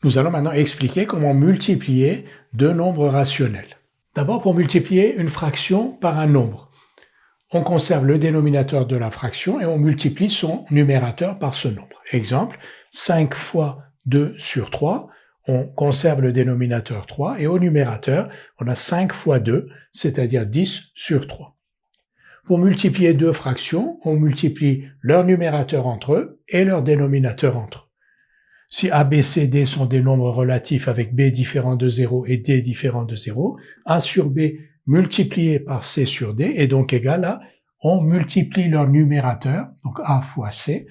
Nous allons maintenant expliquer comment multiplier deux nombres rationnels. D'abord, pour multiplier une fraction par un nombre, on conserve le dénominateur de la fraction et on multiplie son numérateur par ce nombre. Exemple, 5 fois 2 sur 3, on conserve le dénominateur 3 et au numérateur, on a 5 fois 2, c'est-à-dire 10 sur 3. Pour multiplier deux fractions, on multiplie leur numérateur entre eux et leur dénominateur entre eux. Si A, B, C, D sont des nombres relatifs avec B différent de 0 et D différent de 0, A sur B multiplié par C sur D est donc égal à, on multiplie leur numérateur, donc A fois C,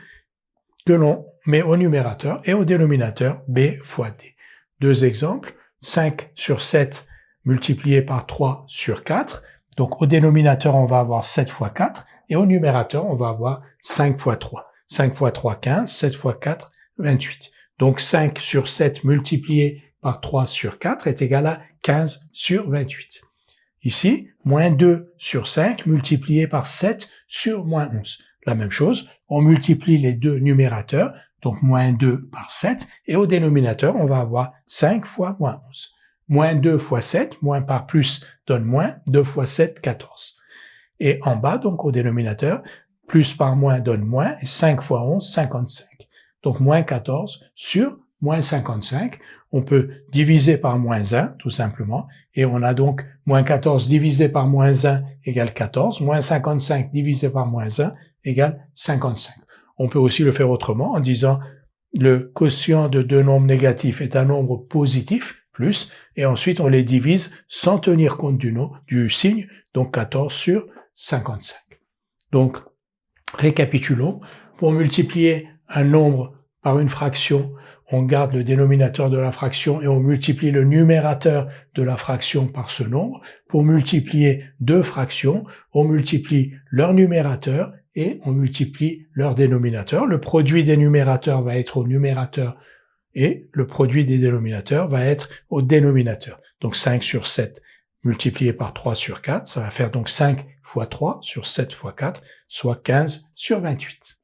que l'on met au numérateur et au dénominateur B fois D. Deux exemples, 5 sur 7 multiplié par 3 sur 4, donc au dénominateur on va avoir 7 fois 4 et au numérateur on va avoir 5 fois 3. 5 fois 3, 15, 7 fois 4, 28. Donc 5 sur 7 multiplié par 3 sur 4 est égal à 15 sur 28. Ici, moins 2 sur 5 multiplié par 7 sur moins 11. La même chose, on multiplie les deux numérateurs, donc moins 2 par 7, et au dénominateur, on va avoir 5 fois moins 11. Moins 2 fois 7, moins par plus donne moins, 2 fois 7, 14. Et en bas, donc au dénominateur, plus par moins donne moins, et 5 fois 11, 55. Donc moins 14 sur moins 55. On peut diviser par moins 1, tout simplement. Et on a donc moins 14 divisé par moins 1 égale 14. Moins 55 divisé par moins 1 égale 55. On peut aussi le faire autrement en disant le quotient de deux nombres négatifs est un nombre positif, plus, et ensuite on les divise sans tenir compte du signe, donc 14 sur 55. Donc, récapitulons. Pour multiplier un nombre par une fraction, on garde le dénominateur de la fraction et on multiplie le numérateur de la fraction par ce nombre. Pour multiplier deux fractions, on multiplie leur numérateur et on multiplie leur dénominateur. Le produit des numérateurs va être au numérateur et le produit des dénominateurs va être au dénominateur. Donc 5 sur 7 multiplié par 3 sur 4, ça va faire donc 5 fois 3 sur 7 fois 4, soit 15 sur 28.